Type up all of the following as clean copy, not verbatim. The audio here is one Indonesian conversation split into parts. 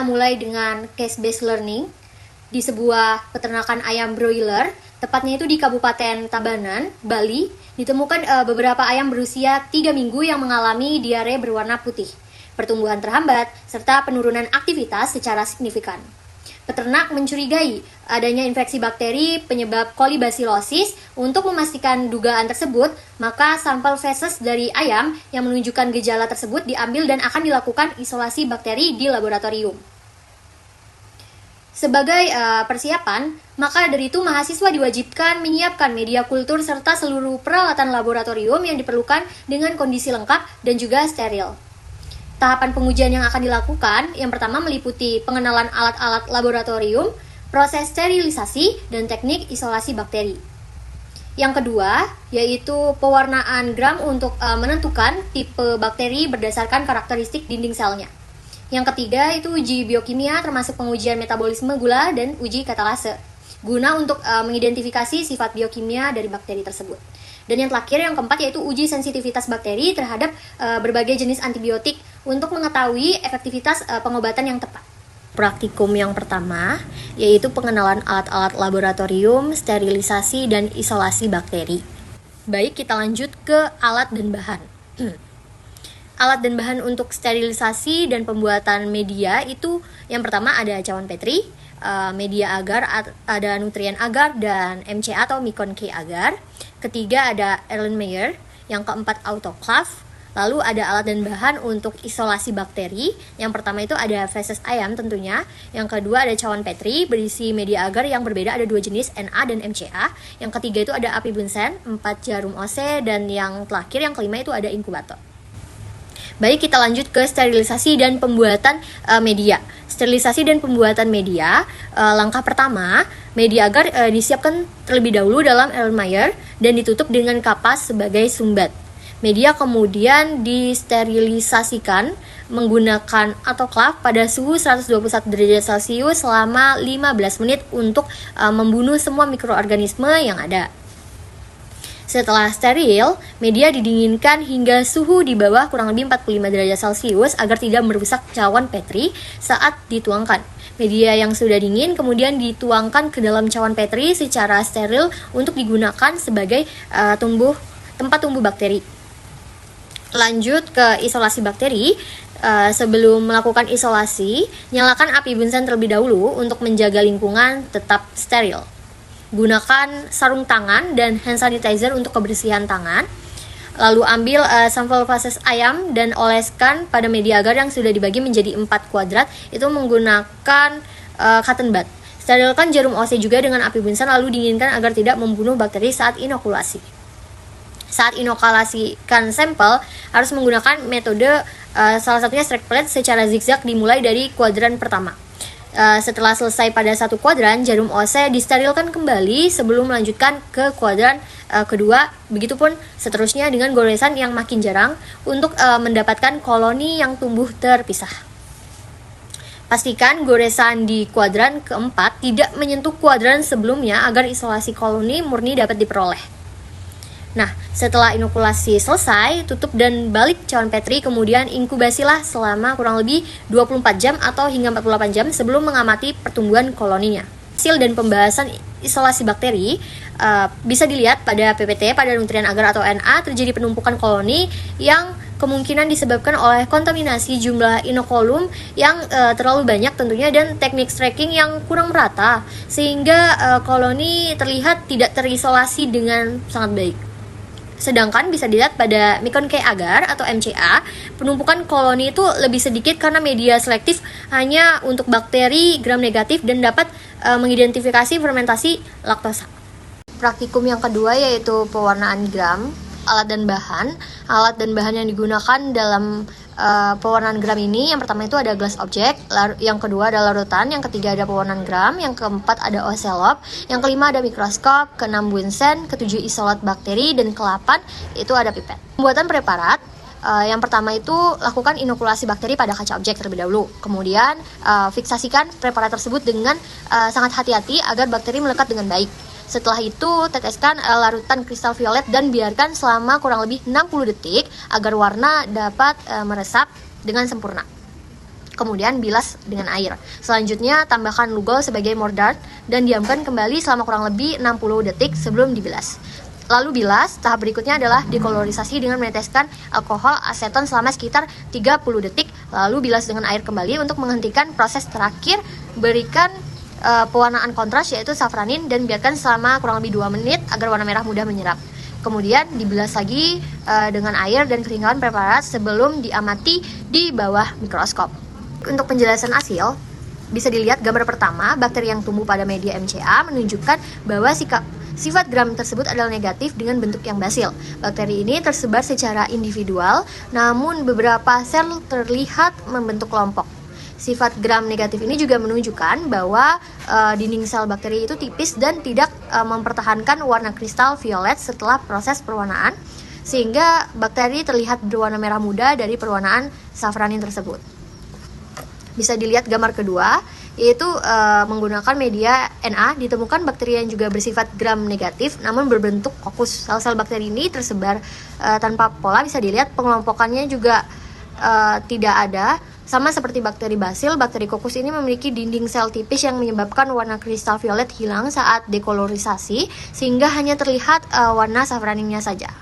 kita mulai dengan case-based learning di sebuah peternakan ayam broiler, tepatnya itu di Kabupaten Tabanan, Bali, ditemukan beberapa ayam berusia 3 minggu yang mengalami diare berwarna putih, pertumbuhan terhambat, serta penurunan aktivitas secara signifikan. Peternak mencurigai adanya infeksi bakteri penyebab kolibasilosis. Untuk memastikan dugaan tersebut, maka sampel feses dari ayam yang menunjukkan gejala tersebut diambil dan akan dilakukan isolasi bakteri di laboratorium. Sebagai persiapan, maka dari itu mahasiswa diwajibkan menyiapkan media kultur serta seluruh peralatan laboratorium yang diperlukan dengan kondisi lengkap dan juga steril. Tahapan pengujian yang akan dilakukan, yang pertama meliputi pengenalan alat-alat laboratorium, proses sterilisasi, dan teknik isolasi bakteri. Yang kedua, yaitu pewarnaan gram untuk menentukan tipe bakteri berdasarkan karakteristik dinding selnya. Yang ketiga, itu uji biokimia termasuk pengujian metabolisme gula dan uji katalase, guna untuk mengidentifikasi sifat biokimia dari bakteri tersebut. Dan yang terakhir, yang keempat, yaitu uji sensitivitas bakteri terhadap berbagai jenis antibiotik untuk mengetahui efektivitas pengobatan yang tepat. Praktikum yang pertama, yaitu pengenalan alat-alat laboratorium, sterilisasi, dan isolasi bakteri. Baik, kita lanjut ke alat dan bahan. Alat dan bahan untuk sterilisasi dan pembuatan media itu yang pertama ada cawan Petri, media agar, ada nutrien agar, dan MCA atau Micon K agar. Ketiga ada Erlenmeyer. Yang keempat autoclave. Lalu ada alat dan bahan untuk isolasi bakteri. Yang pertama itu ada feses ayam tentunya. Yang kedua ada cawan Petri berisi media agar yang berbeda, ada 2 jenis, NA dan MCA. Yang ketiga itu ada api bunsen, 4 jarum OC, dan yang terakhir, yang kelima itu ada inkubator. Baik, kita lanjut ke sterilisasi dan pembuatan media. Sterilisasi dan pembuatan media, langkah pertama, media agar disiapkan terlebih dahulu dalam Erlenmeyer dan ditutup dengan kapas sebagai sumbat. Media kemudian disterilisasikan menggunakan autoclave pada suhu 121 derajat Celcius selama 15 menit untuk membunuh semua mikroorganisme yang ada. Setelah steril, media didinginkan hingga suhu di bawah kurang lebih 45 derajat Celcius agar tidak merusak cawan Petri saat dituangkan. Media yang sudah dingin kemudian dituangkan ke dalam cawan Petri secara steril untuk digunakan sebagai tempat tumbuh bakteri. Lanjut ke isolasi bakteri. Sebelum melakukan isolasi, nyalakan api bunsen terlebih dahulu untuk menjaga lingkungan tetap steril. Gunakan sarung tangan dan hand sanitizer untuk kebersihan tangan. Lalu ambil sampel feses ayam dan oleskan pada media agar yang sudah dibagi menjadi 4 kuadrat, itu menggunakan cotton bud. Sterilkan jarum OC juga dengan api bunsen lalu dinginkan agar tidak membunuh bakteri saat inokulasi. Saat inokulasikan sampel harus menggunakan metode salah satunya strike plate secara zigzag dimulai dari kuadran pertama. Setelah selesai pada 1 kuadran, jarum OC disterilkan kembali sebelum melanjutkan ke kuadran kedua. Begitupun seterusnya dengan goresan yang makin jarang untuk mendapatkan koloni yang tumbuh terpisah. Pastikan goresan di kuadran keempat tidak menyentuh kuadran sebelumnya agar isolasi koloni murni dapat diperoleh. Nah, setelah inokulasi selesai, tutup dan balik cawan Petri, kemudian inkubasilah selama kurang lebih 24 jam atau hingga 48 jam sebelum mengamati pertumbuhan koloninya. Hasil dan pembahasan isolasi bakteri bisa dilihat pada PPT, pada nutrien agar atau NA, terjadi penumpukan koloni yang kemungkinan disebabkan oleh kontaminasi jumlah inokulum yang terlalu banyak tentunya dan teknik tracking yang kurang merata sehingga koloni terlihat tidak terisolasi dengan sangat baik. Sedangkan bisa dilihat pada Micon K agar atau MCA, penumpukan koloni itu lebih sedikit karena media selektif hanya untuk bakteri gram negatif dan dapat mengidentifikasi fermentasi laktosa. Praktikum yang kedua yaitu pewarnaan gram, alat dan bahan. Alat dan bahan yang digunakan dalam pewarnaan gram ini, yang pertama itu ada glass object, yang kedua ada larutan, yang ketiga ada pewarnaan gram, yang keempat ada ocelot, yang kelima ada mikroskop, keenam bunsen, ketujuh isolat bakteri, dan ke-8 itu ada pipet. Pembuatan preparat, yang pertama itu lakukan inokulasi bakteri pada kaca objek terlebih dahulu. Kemudian fiksasikan preparat tersebut dengan sangat hati-hati agar bakteri melekat dengan baik. Setelah itu, teteskan larutan kristal violet dan biarkan selama kurang lebih 60 detik agar warna dapat meresap dengan sempurna. kemudian bilas dengan air. Selanjutnya, tambahkan lugol sebagai mordard dan diamkan kembali selama kurang lebih 60 detik sebelum dibilas. Lalu bilas, tahap berikutnya adalah dekolorisasi dengan meneteskan alkohol aseton selama sekitar 30 detik, lalu bilas dengan air kembali untuk menghentikan proses terakhir, berikan pewarnaan kontras yaitu safranin dan biarkan selama kurang lebih 2 menit agar warna merah mudah menyerap. Kemudian dibilas lagi dengan air dan keringkan preparat sebelum diamati di bawah mikroskop. Untuk penjelasan hasil, bisa dilihat gambar pertama, bakteri yang tumbuh pada media MCA menunjukkan bahwa sifat gram tersebut adalah negatif dengan bentuk yang basil. Bakteri ini tersebar secara individual, namun beberapa sel terlihat membentuk kelompok. Sifat gram negatif ini juga menunjukkan bahwa dinding sel bakteri itu tipis dan tidak mempertahankan warna kristal violet setelah proses perwarnaan, sehingga bakteri terlihat berwarna merah muda dari perwarnaan safranin tersebut. Bisa dilihat gambar kedua, yaitu menggunakan media Na, ditemukan bakteri yang juga bersifat gram negatif namun berbentuk kokus. Sel-sel bakteri ini tersebar tanpa pola, bisa dilihat pengelompokannya juga tidak ada. Sama seperti bakteri basil, bakteri kokus ini memiliki dinding sel tipis yang menyebabkan warna kristal violet hilang saat dekolorisasi, sehingga hanya terlihat warna safraninnya saja.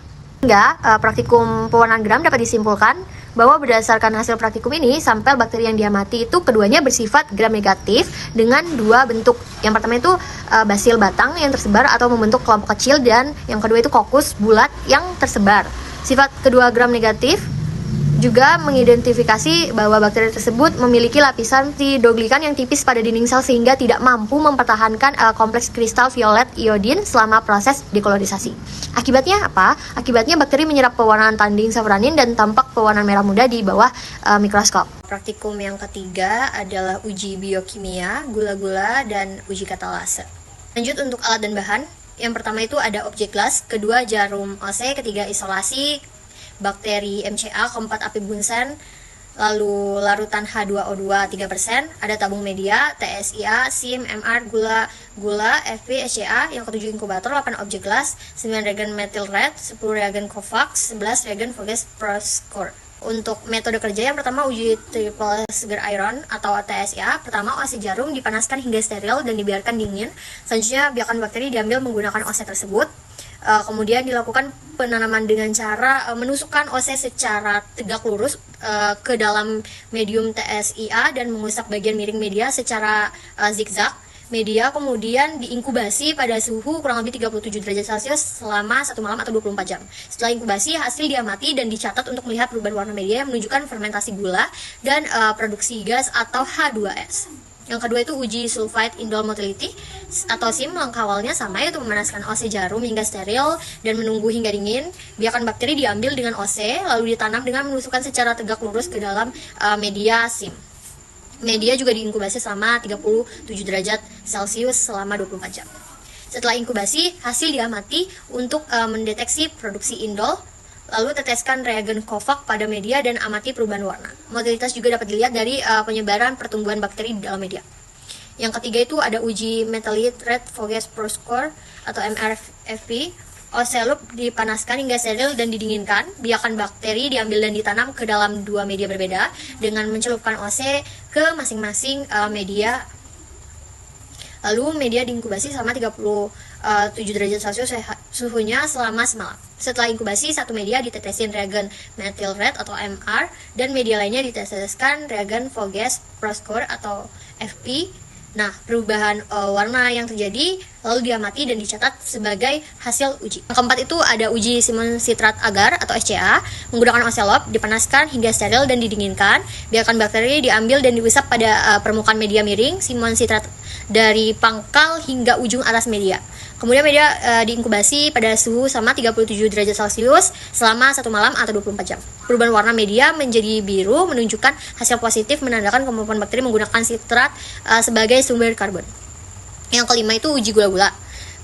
Hingga praktikum pewarnaan gram dapat disimpulkan bahwa berdasarkan hasil praktikum ini, sampel bakteri yang diamati itu keduanya bersifat gram negatif dengan 2 bentuk. Yang pertama itu basil batang yang tersebar atau membentuk kelompok kecil, dan yang kedua itu kokus bulat yang tersebar. Sifat kedua gram negatif juga mengidentifikasi bahwa bakteri tersebut memiliki lapisan tridoglikan yang tipis pada dinding sel sehingga tidak mampu mempertahankan kompleks kristal violet iodin selama proses dekolorisasi. Akibatnya apa? Akibatnya bakteri menyerap pewarnaan tanding safranin dan tampak pewarnaan merah muda di bawah mikroskop. Praktikum yang ketiga adalah uji biokimia, gula-gula, dan uji katalase. Lanjut untuk alat dan bahan. Yang pertama itu ada objek gelas, kedua jarum OC, ketiga isolasi bakteri MCA, keempat api bunsen, lalu larutan H2O2 3%, ada tabung media, TSIA, SIM, MR, gula, FP, SCA, yang ketujuh inkubator, 8 objek gelas, 9 reagen methyl red, 10 reagen Covax, 11 reagen Voges Proscore. Untuk metode kerja yang pertama uji triple sugar iron atau TSIA. Pertama, OC jarum dipanaskan hingga steril dan dibiarkan dingin. Selanjutnya, biakan bakteri diambil menggunakan OC tersebut. Kemudian dilakukan penanaman dengan cara menusukkan OC secara tegak lurus ke dalam medium TSIA dan mengusap bagian miring media secara zigzag. Media kemudian diinkubasi pada suhu kurang lebih 37 derajat Celcius selama 1 malam atau 24 jam. Setelah inkubasi, hasil diamati dan dicatat untuk melihat perubahan warna media yang menunjukkan fermentasi gula dan produksi gas atau H2S. Yang kedua itu uji sulfide indole motility atau SIM. Langkah awalnya sama, yaitu memanaskan OC jarum hingga steril dan menunggu hingga dingin. Biarkan bakteri diambil dengan OC lalu ditanam dengan menusukkan secara tegak lurus ke dalam media SIM. Media juga diinkubasi selama 37 derajat Celcius selama 24 jam. Setelah inkubasi, hasil diamati untuk mendeteksi produksi indol. Lalu teteskan reagen Covax pada media dan amati perubahan warna. Motilitas juga dapat dilihat dari penyebaran pertumbuhan bakteri di dalam media. Yang ketiga itu ada uji methyl red Voges Proscore atau MRFP. OC loop dipanaskan hingga steril dan didinginkan. Biarkan bakteri diambil dan ditanam ke dalam 2 media berbeda dengan mencelupkan OC ke masing-masing media. Lalu media diinkubasi selama 37 derajat Celcius suhunya selama semalam. Setelah inkubasi, satu media ditetesin reagen methyl red atau MR dan media lainnya diteteskan reagen Voges Proscore atau FP. Nah, perubahan warna yang terjadi lalu diamati dan dicatat sebagai hasil uji. Yang keempat itu ada uji Simon sitrat agar atau SCA. Menggunakan ocelot dipanaskan hingga steril dan didinginkan. Biarkan bakteri diambil dan diusap pada permukaan media miring Simon sitrat dari pangkal hingga ujung atas media. Kemudian media diinkubasi pada suhu sama 37 derajat Celcius selama 1 malam atau 24 jam. Perubahan warna media menjadi biru menunjukkan hasil positif, menandakan kemampuan bakteri menggunakan sitrat sebagai sumber karbon. Yang kelima itu uji gula-gula.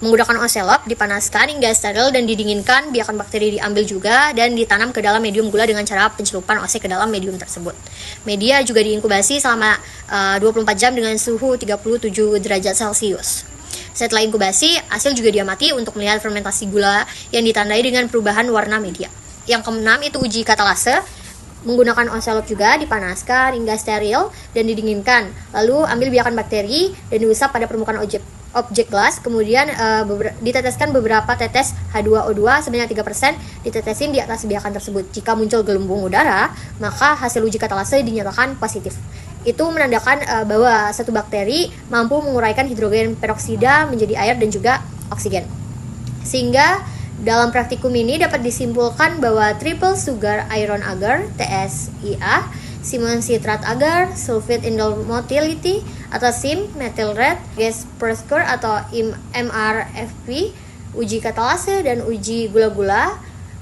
Menggunakan ocelot dipanaskan hingga steril dan didinginkan. Biarkan bakteri diambil juga dan ditanam ke dalam medium gula dengan cara pencelupan OC ke dalam medium tersebut. Media juga diinkubasi selama 24 jam dengan suhu 37 derajat Celcius. Setelah inkubasi, hasil juga diamati untuk melihat fermentasi gula yang ditandai dengan perubahan warna media. Yang keenam itu uji katalase. Menggunakan ocelot juga dipanaskan hingga steril dan didinginkan. Lalu ambil biakan bakteri dan diusap pada permukaan objek gelas. Kemudian diteteskan beberapa tetes H2O2 sebanyak 3%, ditetesin di atas biakan tersebut. Jika muncul gelembung udara, maka hasil uji katalase dinyatakan positif. Itu menandakan bahwa satu bakteri mampu menguraikan hidrogen peroksida menjadi air dan juga oksigen. Sehingga dalam praktikum ini dapat disimpulkan bahwa triple sugar iron agar (TSIA), Simon citrat agar, sulfate indole motility atau SIM, methyl red gas precursor atau MRFP, uji katalase dan uji gula-gula.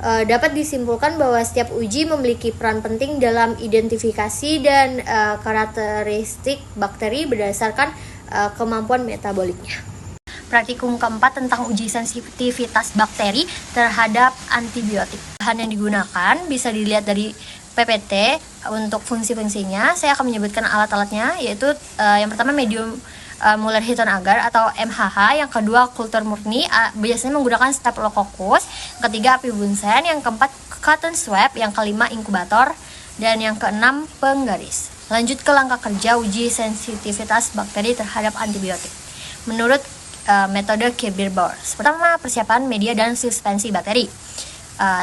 Dapat disimpulkan bahwa setiap uji memiliki peran penting dalam identifikasi dan karakteristik bakteri berdasarkan kemampuan metaboliknya. Praktikum keempat tentang uji sensitivitas bakteri terhadap antibiotik. Bahan yang digunakan bisa dilihat dari PPT untuk fungsi-fungsinya. Saya akan menyebutkan alat-alatnya, yaitu yang pertama medium Muller-Hinton agar atau MHH, yang kedua kultur murni biasanya menggunakan Staphylococcus, ketiga api bunsen, yang keempat cotton swab, yang kelima inkubator, dan yang keenam penggaris. Lanjut ke langkah kerja uji sensitivitas bakteri terhadap antibiotik. Menurut metode Kibir-Bauer. Pertama, persiapan media dan suspensi bakteri.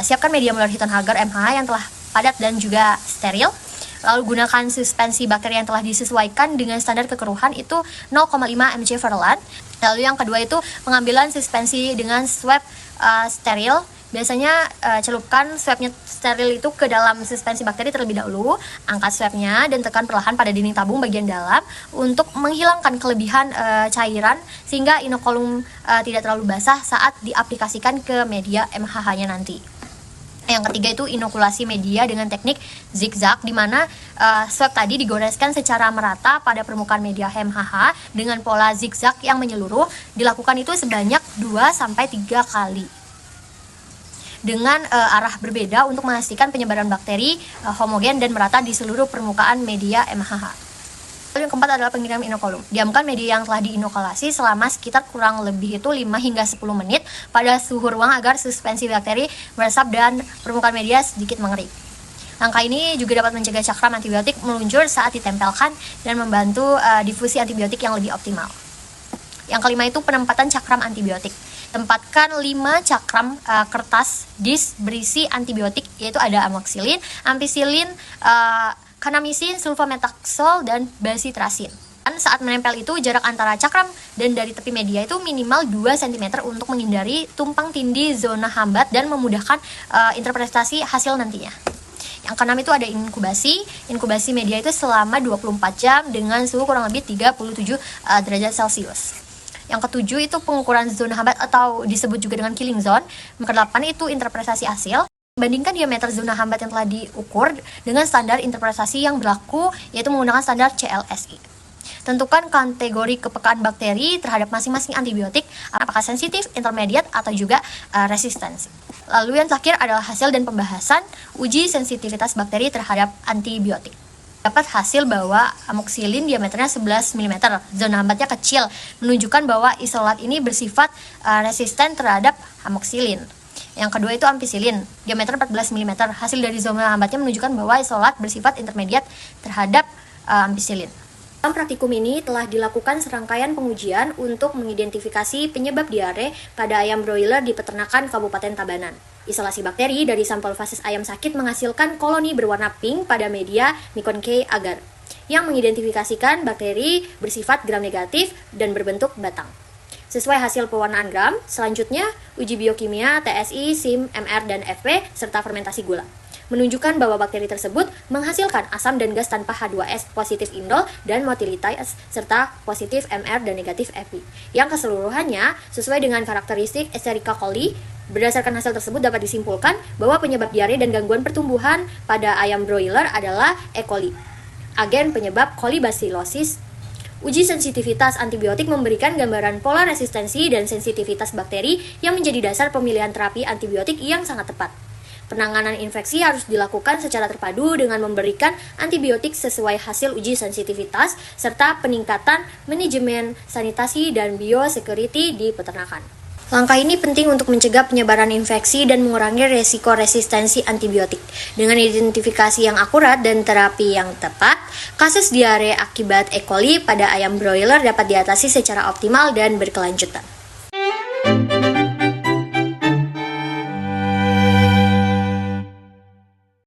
Siapkan media Muller-Hinton agar MHH yang telah padat dan juga steril. Lalu gunakan suspensi bakteri yang telah disesuaikan dengan standar kekeruhan itu 0,5 mg Verlan. Lalu yang kedua itu pengambilan suspensi dengan swab steril. Biasanya celupkan swabnya steril itu ke dalam suspensi bakteri terlebih dahulu. Angkat swabnya dan tekan perlahan pada dinding tabung bagian dalam untuk menghilangkan kelebihan cairan sehingga inokulum tidak terlalu basah saat diaplikasikan ke media MHH-nya nanti. Yang ketiga itu inokulasi media dengan teknik zigzag, di mana swab tadi digoreskan secara merata pada permukaan media MHH dengan pola zigzag yang menyeluruh. Dilakukan itu sebanyak 2-3 kali dengan arah berbeda untuk memastikan penyebaran bakteri homogen dan merata di seluruh permukaan media MHH. Lalu yang keempat adalah pengiriman inokulum. Diamkan media yang telah diinokulasi selama sekitar kurang lebih itu 5 hingga 10 menit pada suhu ruang agar suspensi bakteri meresap dan permukaan media sedikit mengering. Langkah ini juga dapat mencegah cakram antibiotik meluncur saat ditempelkan dan membantu difusi antibiotik yang lebih optimal. Yang kelima itu penempatan cakram antibiotik. Tempatkan 5 cakram kertas disk berisi antibiotik, yaitu ada amoxicillin, ampicillin, kanamisin, sulfametaxol, dan bacitracin. Dan saat menempel itu jarak antara cakram dan dari tepi media itu minimal 2 cm untuk menghindari tumpang tindih zona hambat dan memudahkan interpretasi hasil nantinya. Yang keenam itu ada inkubasi. Inkubasi media itu selama 24 jam dengan suhu kurang lebih 37 derajat Celcius. Yang ketujuh itu pengukuran zona hambat atau disebut juga dengan killing zone. Yang kedelapan itu interpretasi hasil. Bandingkan diameter zona hambat yang telah diukur dengan standar interpretasi yang berlaku, yaitu menggunakan standar CLSI. Tentukan kategori kepekaan bakteri terhadap masing-masing antibiotik, apakah sensitif, intermediate, atau juga resistensi. Lalu yang terakhir adalah hasil dan pembahasan uji sensitivitas bakteri terhadap antibiotik. Dapat hasil bahwa amoxicillin diameternya 11 mm, zona hambatnya kecil, menunjukkan bahwa isolat ini bersifat resisten terhadap amoxicillin. Yang kedua itu ampicillin, diameter 14 mm, hasil dari zona hambatnya menunjukkan bahwa isolat bersifat intermediate terhadap ampicillin. Dalam praktikum ini telah dilakukan serangkaian pengujian untuk mengidentifikasi penyebab diare pada ayam broiler di peternakan Kabupaten Tabanan. Isolasi bakteri dari sampel fases ayam sakit menghasilkan koloni berwarna pink pada media Nikon K agar, yang mengidentifikasikan bakteri bersifat gram negatif dan berbentuk batang. Sesuai hasil pewarnaan gram, selanjutnya uji biokimia TSI, SIM, MR, dan FP, serta fermentasi gula menunjukkan bahwa bakteri tersebut menghasilkan asam dan gas tanpa H2S positif indol dan motilitase serta positif MR dan negatif FP, yang keseluruhannya sesuai dengan karakteristik Escherichia coli. Berdasarkan hasil tersebut dapat disimpulkan bahwa penyebab diare dan gangguan pertumbuhan pada ayam broiler adalah E. coli, agen penyebab kolibasilosis. Uji sensitivitas antibiotik memberikan gambaran pola resistensi dan sensitivitas bakteri yang menjadi dasar pemilihan terapi antibiotik yang sangat tepat. Penanganan infeksi harus dilakukan secara terpadu dengan memberikan antibiotik sesuai hasil uji sensitivitas serta peningkatan manajemen sanitasi dan biosecurity di peternakan. Langkah ini penting untuk mencegah penyebaran infeksi dan mengurangi resiko resistensi antibiotik. Dengan identifikasi yang akurat dan terapi yang tepat, kasus diare akibat E. coli pada ayam broiler dapat diatasi secara optimal dan berkelanjutan.